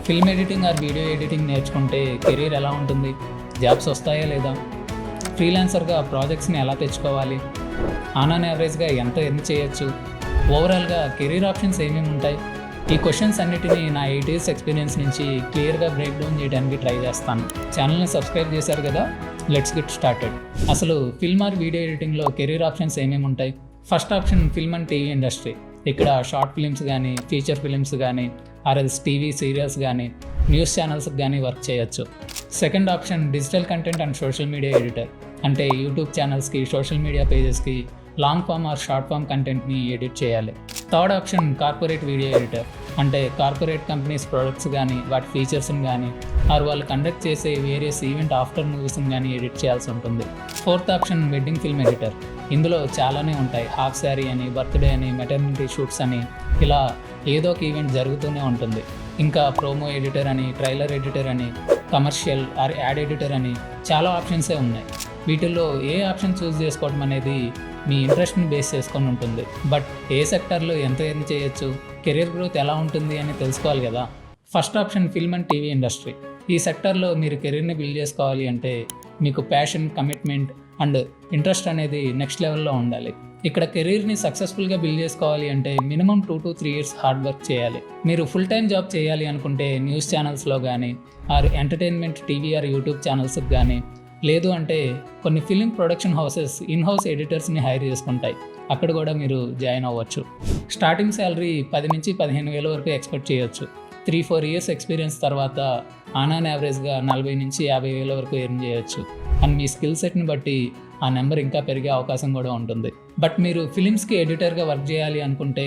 Film editing or video editing నేర్చుకుంటే career ఎలా ఉంటుంది, జాబ్స్ వస్తాయా లేదా, ఫ్రీలాన్సర్గా ప్రాజెక్ట్స్ని ఎలా తెచ్చుకోవాలి, ఆన్ యావరేజ్గా ఎంత ఎర్న్ చేయొచ్చు, ఓవరాల్గా కెరీర్ ఆప్షన్స్ ఏమేమి ఉంటాయి. ఈ క్వశ్చన్స్ అన్నిటినీ నా 8 years ఎక్స్పీరియన్స్ నుంచి క్లియర్గా బ్రేక్ డౌన్ చేయడానికి ట్రై చేస్తాను. ఛానల్ని సబ్స్క్రైబ్ చేశారు కదా, లెట్స్ గెట్ స్టార్టెడ్. అసలు ఫిల్మ్ ఆర్ వీడియో ఎడిటింగ్లో కెరీర్ ఆప్షన్స్ ఏమేమి ఉంటాయి. First option film and TV industry. ఇక్కడ షార్ట్ ఫిలిమ్స్ కానీ, ఫీచర్ ఫిలిమ్స్ కానీ, ఆర్ఎల్స్ టీవీ సీరియల్స్ కానీ, న్యూస్ ఛానల్స్కి కానీ వర్క్ చేయొచ్చు. Second option digital content and social media editor. అంటే యూట్యూబ్ ఛానల్స్కి, సోషల్ మీడియా పేజెస్కి long form or short form కంటెంట్ని ఎడిట్ చేయాలి. Third option corporate video editor. అంటే కార్పొరేట్ కంపెనీస్ ప్రొడక్ట్స్ కానీ, వాటి ఫీచర్స్ని కానీ, ఆర్ వాళ్ళు కండక్ట్ చేసే వేరియస్ ఈవెంట్ ఆఫ్టర్ మూవీస్ని కానీ ఎడిట్ చేయాల్సి ఉంటుంది. Fourth option wedding film editor. ఇందులో చాలానే ఉంటాయి. హాఫ్ శారీ అని, బర్త్డే అని, మెటర్నిటీ షూట్స్ అని, ఇలా ఏదో ఒక ఈవెంట్ జరుగుతూనే ఉంటుంది. ఇంకా ప్రోమో ఎడిటర్ అని, ట్రైలర్ ఎడిటర్ అని, కమర్షియల్ ఆర్ యాడ్ ఎడిటర్ అని చాలా ఆప్షన్సే ఉన్నాయి. వీటిల్లో ఏ ఆప్షన్ చూస్ చేసుకోవడం అనేది మీ ఇంట్రెస్ట్ని బేస్ చేసుకొని ఉంటుంది. బట్ ఏ సెక్టర్లో ఎంత ఎర్న్ చేయొచ్చు, కెరీర్ గ్రోత్ ఎలా ఉంటుంది అని తెలుసుకోవాలి కదా. First option film and TV industry. ఈ సెక్టర్లో మీరు కెరీర్ని బిల్డ్ చేసుకోవాలి అంటే మీకు ప్యాషన్, కమిట్మెంట్ అండ్ ఇంట్రెస్ట్ అనేది నెక్స్ట్ లెవెల్లో ఉండాలి. ఇక్కడ కెరీర్ని సక్సెస్ఫుల్గా బిల్డ్ చేసుకోవాలి అంటే minimum 2 to 3 years hard work చేయాలి. మీరు ఫుల్ టైం జాబ్ చేయాలి అనుకుంటే న్యూస్ ఛానల్స్లో కానీ, or entertainment TV or YouTube ఛానల్స్కి కానీ, లేదు అంటే కొన్ని ఫిలిం ప్రొడక్షన్ హౌసెస్ ఇన్హౌస్ ఎడిటర్స్ని హైర్ చేసుకుంటాయి. అక్కడ కూడా మీరు జాయిన్ అవ్వచ్చు. స్టార్టింగ్ శాలరీ 10 నుంచి 15,000 వరకు ఎక్స్పెక్ట్ చేయొచ్చు. 3-4 years ఎక్స్పీరియన్స్ తర్వాత ఆన్ యావరేజ్గా 40 నుంచి 50,000 వరకు ఎర్న్ చేయొచ్చు. అండ్ మీ స్కిల్ సెట్ని బట్టి ఆ నెంబర్ ఇంకా పెరిగే అవకాశం కూడా ఉంటుంది. బట్ మీరు ఫిలిమ్స్కి ఎడిటర్గా వర్క్ చేయాలి అనుకుంటే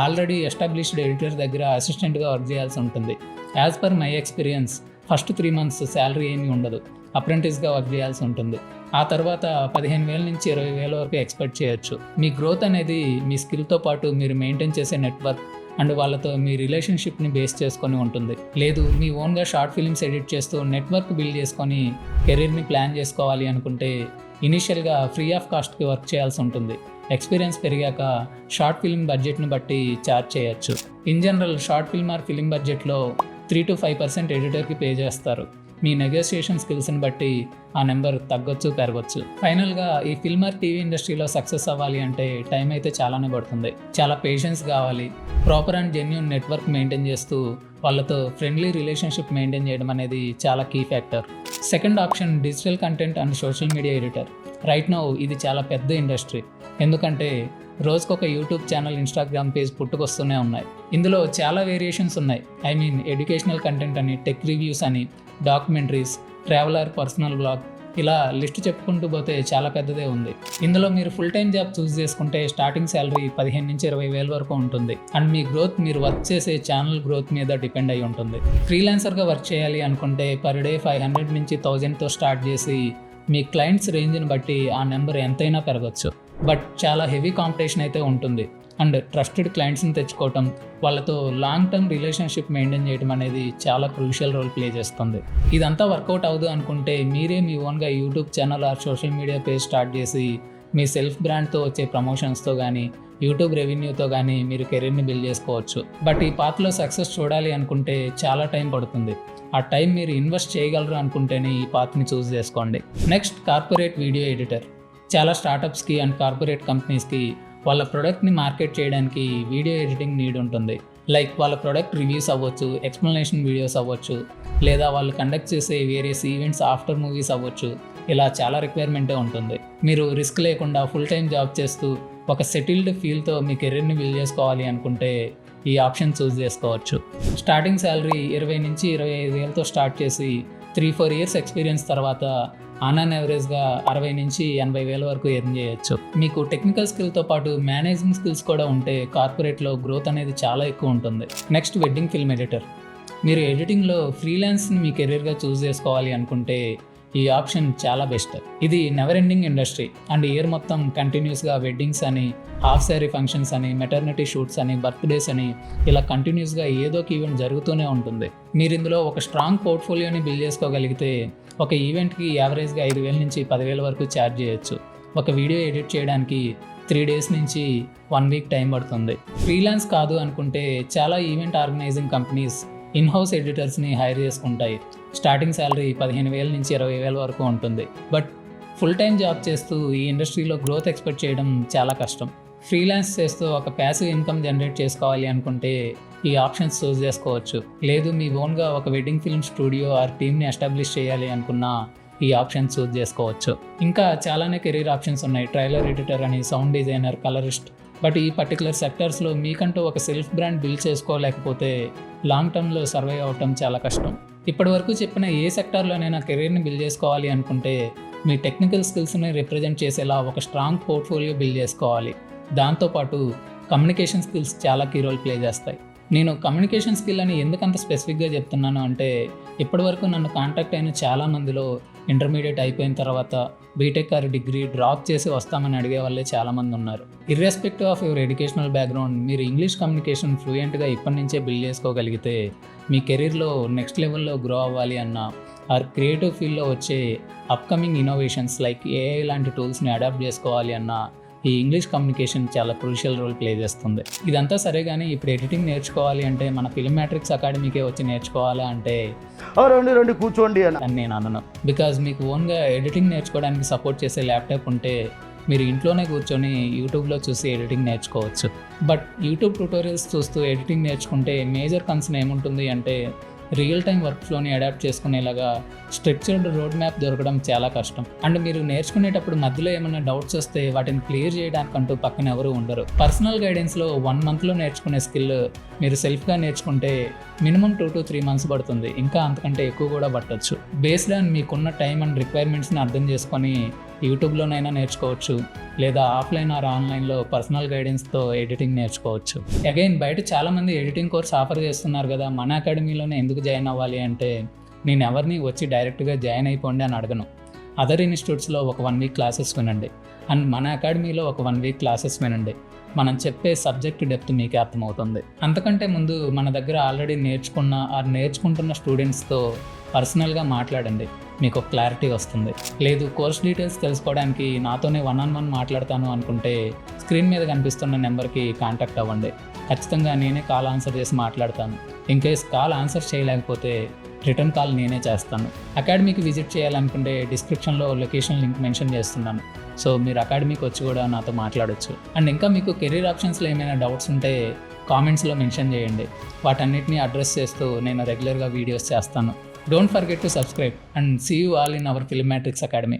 ఆల్రెడీ ఎస్టాబ్లిష్డ్ ఎడిటర్ దగ్గర అసిస్టెంట్గా వర్క్ చేయాల్సి ఉంటుంది. As per my experience first 3 months salary ఏమీ ఉండదు. అప్రెంటిస్గా వర్క్ చేయాల్సి ఉంటుంది. ఆ తర్వాత 15,000 నుంచి 20,000 వరకు ఎక్స్పెక్ట్ చేయొచ్చు. మీ గ్రోత్ అనేది మీ స్కిల్తో పాటు మీరు మెయింటైన్ చేసే నెట్వర్క్ అండ్ వాళ్ళతో మీ రిలేషన్షిప్ని బేస్ చేసుకొని ఉంటుంది. లేదు మీ ఓన్గా షార్ట్ ఫిలిమ్స్ ఎడిట్ చేస్తూ నెట్వర్క్ బిల్డ్ చేసుకొని కెరీర్ని ప్లాన్ చేసుకోవాలి అనుకుంటే ఇనీషియల్గా ఫ్రీ ఆఫ్ కాస్ట్కి వర్క్ చేయాల్సి ఉంటుంది. ఎక్స్పీరియన్స్ పెరిగాక షార్ట్ ఫిల్మ్ బడ్జెట్ని బట్టి ఛార్జ్ చేయొచ్చు. In general short film our film బడ్జెట్లో 3 to 5% ఎడిటర్కి పే చేస్తారు. మీ నెగోషియేషన్ స్కిల్స్ని బట్టి ఆ నెంబర్ తగ్గొచ్చు, పెరగచ్చు. ఫైనల్గా ఈ ఫిల్మ్ ఆర్ టీవీ ఇండస్ట్రీలో సక్సెస్ అవ్వాలి అంటే టైం అయితే చాలానే పడుతుంది. చాలా పేషెన్స్ కావాలి. Proper and genuine network maintain చేస్తూ వాళ్ళతో ఫ్రెండ్లీ రిలేషన్షిప్ మెయింటైన్ చేయడం అనేది చాలా key factor. Second option digital content and social media editor. Right now ఇది చాలా పెద్ద ఇండస్ట్రీ. ఎందుకంటే రోజుకొక యూట్యూబ్ ఛానల్, ఇన్స్టాగ్రామ్ పేజ్ పుట్టుకొస్తూనే ఉన్నాయి. ఇందులో చాలా వేరియేషన్స్ ఉన్నాయి. ఐ మీన్ ఎడ్యుకేషనల్ కంటెంట్ అని, టెక్ రివ్యూస్ అని, డాక్యుమెంటరీస్, ట్రావెలర్, పర్సనల్ బ్లాగ్, ఇలా లిస్ట్ చెప్పుకుంటూ పోతే చాలా పెద్దదే ఉంది. ఇందులో మీరు ఫుల్ టైం జాబ్ చూస్ చేసుకుంటే స్టార్టింగ్ శాలరీ 15,000 నుంచి 20,000 వరకు ఉంటుంది. అండ్ మీ గ్రోత్ మీరు వర్క్ చేసే ఛానల్ గ్రోత్ మీద డిపెండ్ అయి ఉంటుంది. ఫ్రీలాన్సర్గా వర్క్ చేయాలి అనుకుంటే పర్ డే 500 నుంచి 1,000తో స్టార్ట్ చేసి మీ క్లయింట్స్ రేంజ్ని బట్టి ఆ నెంబర్ ఎంతైనా పెరగచ్చు. బట్ చాలా హెవీ కాంపిటీషన్ అయితే ఉంటుంది. అండ్ ట్రస్టెడ్ క్లయింట్స్ని తెచ్చుకోవటం, వాళ్ళతో లాంగ్ టర్మ్ రిలేషన్షిప్ మెయింటైన్ చేయడం అనేది చాలా క్రూషియల్ రోల్ ప్లే చేస్తుంది. ఇదంతా వర్కౌట్ అవ్వదు అనుకుంటే మీరే మీ ఓన్గా YouTube channel or social media page start చేసి మీ సెల్ఫ్ బ్రాండ్తో వచ్చే ప్రమోషన్స్తో కానీ, యూట్యూబ్ రెవెన్యూతో కానీ మీరు కెరీర్ని బిల్డ్ చేసుకోవచ్చు. బట్ ఈ పాత్లో సక్సెస్ చూడాలి అనుకుంటే చాలా టైం పడుతుంది. ఆ టైం మీరు ఇన్వెస్ట్ చేయగలరు అనుకుంటేనే ఈ పాత్ని చూస్ చేసుకోండి. Next corporate video editor. చాలా స్టార్టప్స్కి అండ్ కార్పొరేట్ కంపెనీస్కి వాళ్ళ ప్రోడక్ట్ని మార్కెట్ చేయడానికి వీడియో ఎడిటింగ్ నీడ్ ఉంటుంది. లైక్ వాళ్ళ ప్రోడక్ట్ రివ్యూస్ అవ్వచ్చు, ఎక్స్ప్లెనేషన్ వీడియోస్ అవ్వచ్చు, లేదా వాళ్ళు కండక్ట్ చేసే వేరియస్ ఈవెంట్స్ ఆఫ్టర్ మూవీస్ అవ్వచ్చు. ఇలా చాలా రిక్వైర్మెంటే ఉంటుంది. మీరు రిస్క్ లేకుండా ఫుల్ టైం జాబ్ చేస్తూ ఒక సెటిల్డ్ ఫీల్తో మీ కెరీర్ని బిల్డ్ చేసుకోవాలి అనుకుంటే ఈ ఆప్షన్ చూస్ చేసుకోవచ్చు. స్టార్టింగ్ శాలరీ 20,000 నుంచి 25,000తో స్టార్ట్ చేసి 3-4 years ఎక్స్పీరియన్స్ తర్వాత ఆన్ యావరేజ్గా 60,000 నుంచి 80,000 వరకు ఎర్న్ చేయొచ్చు. మీకు టెక్నికల్ స్కిల్తో పాటు మేనేజింగ్ స్కిల్స్ కూడా ఉంటే కార్పొరేట్లో గ్రోత్ అనేది చాలా ఎక్కువ ఉంటుంది. Next wedding film editor. మీరు ఎడిటింగ్లో ఫ్రీలాన్స్ని మీ కెరీర్గా చూస్ చేసుకోవాలి అనుకుంటే ఈ ఆప్షన్ చాలా బెస్ట్. ఇది never ending industry and year మొత్తం కంటిన్యూస్గా వెడ్డింగ్స్ అని, హాఫ్ శారీ ఫంక్షన్స్ అని, మెటర్నిటీ షూట్స్ అని, బర్త్డేస్ అని, ఇలా కంటిన్యూస్గా ఏదో ఒక ఈవెంట్ జరుగుతూనే ఉంటుంది. మీరు ఇందులో ఒక స్ట్రాంగ్ పోర్ట్ఫోలియోని బిల్డ్ చేసుకోగలిగితే ఒక ఈవెంట్కి యావరేజ్గా 5,000 నుంచి 10,000 వరకు ఛార్జ్ చేయొచ్చు. ఒక వీడియో ఎడిట్ చేయడానికి 3 days నుంచి 1 week టైం పడుతుంది. ఫ్రీలాన్స్ కాదు అనుకుంటే చాలా ఈవెంట్ ఆర్గనైజింగ్ కంపెనీస్ ఇన్హౌస్ ఎడిటర్స్ని హైర్ చేసుకుంటాయి. స్టార్టింగ్ శాలరీ 15,000 నుంచి 20,000 వరకు ఉంటుంది. బట్ ఫుల్ టైం జాబ్ చేస్తూ ఈ ఇండస్ట్రీలో గ్రోత్ ఎక్స్పెక్ట్ చేయడం చాలా కష్టం. ఫ్రీలాన్స్ చేస్తూ ఒక ప్యాసివ్ ఇన్కమ్ జనరేట్ చేసుకోవాలి అనుకుంటే ఈ ఆప్షన్స్ చూస్ చేసుకోవచ్చు. లేదు మీ ఓన్గా ఒక వెడ్డింగ్ ఫిల్మ్ స్టూడియో ఆర్ టీమ్ని ఎస్టాబ్లిష్ చేయాలి అనుకున్నా ఈ ఆప్షన్స్ చూస్ చేసుకోవచ్చు. ఇంకా చాలానే కెరీర్ ఆప్షన్స్ ఉన్నాయి. ట్రైలర్ ఎడిటర్ అని, సౌండ్ డిజైనర్, కలరిస్ట్. బట్ ఈ పర్టికులర్ సెక్టర్స్లో మీకంటూ ఒక సెల్ఫ్ బ్రాండ్ బిల్డ్ చేసుకోలేకపోతే లాంగ్ టర్మ్లో సర్వైవ్ అవ్వటం చాలా కష్టం. ఇప్పటి వరకు చెప్పిన ఏ సెక్టార్లోనైనా కెరీర్ని బిల్డ్ చేసుకోవాలి అనుకుంటే మీ టెక్నికల్ స్కిల్స్ని రిప్రజెంట్ చేసేలా ఒక స్ట్రాంగ్ పోర్ట్ఫోలియో బిల్డ్ చేసుకోవాలి. దాంతోపాటు కమ్యూనికేషన్ స్కిల్స్ చాలా కీ రోల్ ప్లే చేస్తాయి. నేను కమ్యూనికేషన్ స్కిల్ అని ఎందుకంత స్పెసిఫిక్గా చెప్తున్నాను అంటే ఇప్పటివరకు నన్ను కాంటాక్ట్ అయిన చాలా మందిలో ఇంటర్మీడియట్ అయిపోయిన తర్వాత బీటెక్ ఆర్ డిగ్రీ డ్రాప్ చేసి వస్తామని అడిగే వాళ్ళే చాలామంది ఉన్నారు. Irrespective of your educational background మీరు ఇంగ్లీష్ కమ్యూనికేషన్ ఫ్లూయెంట్గా ఇప్పటి నుంచే బిల్డ్ చేసుకోగలిగితే మీ కెరీర్లో నెక్స్ట్ లెవెల్లో గ్రో అవ్వాలి అన్నా ఆర్ క్రియేటివ్ ఫీల్డ్లో వచ్చే అప్కమింగ్ ఇన్నోవేషన్స్ లైక్ ఏఐ లాంటి టూల్స్ని అడాప్ట్ చేసుకోవాలి అన్నా ఈ ఇంగ్లీష్ కమ్యూనికేషన్ చాలా క్రూషియల్ రోల్ ప్లే చేస్తుంది. ఇదంతా సరే కానీ ఇప్పుడు ఎడిటింగ్ నేర్చుకోవాలి అంటే మన ఫిల్మ్ మ్యాట్రిక్స్ అకాడమీకే వచ్చి నేర్చుకోవాలా అంటే రండి కూర్చోండి అని నేను అనను. బికాజ్ మీకు ఓన్గా ఎడిటింగ్ నేర్చుకోవడానికి సపోర్ట్ చేసే ల్యాప్టాప్ ఉంటే మీరు ఇంట్లోనే కూర్చొని యూట్యూబ్లో చూసి ఎడిటింగ్ నేర్చుకోవచ్చు. బట్ యూట్యూబ్ ట్యూటోరియల్స్ చూస్తూ ఎడిటింగ్ నేర్చుకుంటే మేజర్ కన్సర్న్ ఏముంటుంది అంటే రియల్ టైం వర్క్ ఫ్లోని అడాప్ట్ చేసుకునేలాగా స్ట్రక్చర్డ్ రోడ్ మ్యాప్ దొరకడం చాలా కష్టం. అండ్ మీరు నేర్చుకునేటప్పుడు మధ్యలో ఏమైనా డౌట్స్ వస్తే వాటిని క్లియర్ చేయడానికంటూ పక్కన ఎవరు ఉండరు. పర్సనల్ గైడెన్స్లో 1 మంత్లో నేర్చుకునే స్కిల్ మీరు సెల్ఫ్గా నేర్చుకుంటే మినిమం 2 to 3 months పడుతుంది. ఇంకా అంతకంటే ఎక్కువ కూడా పట్టొచ్చు. బేస్డ్ ఆన్ మీకున్న టైం అండ్ రిక్వైర్మెంట్స్ని అర్థం చేసుకొని యూట్యూబ్లోనైనా నేర్చుకోవచ్చు, లేదా ఆఫ్లైన్ ఆర్ ఆన్లైన్లో పర్సనల్ గైడెన్స్తో ఎడిటింగ్ నేర్చుకోవచ్చు. అగైన్ బయట చాలామంది ఎడిటింగ్ కోర్స్ ఆఫర్ చేస్తున్నారు కదా, మన అకాడమీలోనే ఎందుకు జాయిన్ అవ్వాలి అంటే నేను ఎవరిని వచ్చి డైరెక్ట్గా జాయిన్ అయిపోండి అని అడగను. అదర్ ఇన్స్టిట్యూట్స్లో ఒక 1 week క్లాసెస్ వినండి అండ్ మన అకాడమీలో ఒక 1 week క్లాసెస్ వినండి. మనం చెప్పే సబ్జెక్ట్ డెప్త్ మీకే అర్థమవుతుంది. అంతకంటే ముందు మన దగ్గర ఆల్రెడీ నేర్చుకుంటున్న స్టూడెంట్స్తో పర్సనల్గా మాట్లాడండి, మీకు ఒక క్లారిటీ వస్తుంది. లేదు కోర్స్ డీటెయిల్స్ తెలుసుకోవడానికి నాతోనే 1-on-1 మాట్లాడతాను అనుకుంటే స్క్రీన్ మీద కనిపిస్తున్న నెంబర్కి కాంటాక్ట్ అవ్వండి. ఖచ్చితంగా నేనే కాల్ ఆన్సర్ చేసి మాట్లాడతాను. ఇన్ కేస్ కాల్ ఆన్సర్ చేయలేకపోతే రిటర్న్ కాల్ నేనే చేస్తాను. అకాడమీకి విజిట్ చేయాలనుకుంటే డిస్క్రిప్షన్లో లొకేషన్ లింక్ మెన్షన్ చేస్తున్నాను. సో మీరు అకాడమీకి వచ్చి కూడా నాతో మాట్లాడొచ్చు. అండ్ ఇంకా మీకు కెరీర్ ఆప్షన్స్లో ఏమైనా డౌట్స్ ఉంటే కామెంట్స్లో మెన్షన్ చేయండి. వాటన్నిటిని అడ్రస్ చేస్తూ నేను రెగ్యులర్గా వీడియోస్ చేస్తాను. Don't forget to subscribe and see you all in our Film Matrix academy.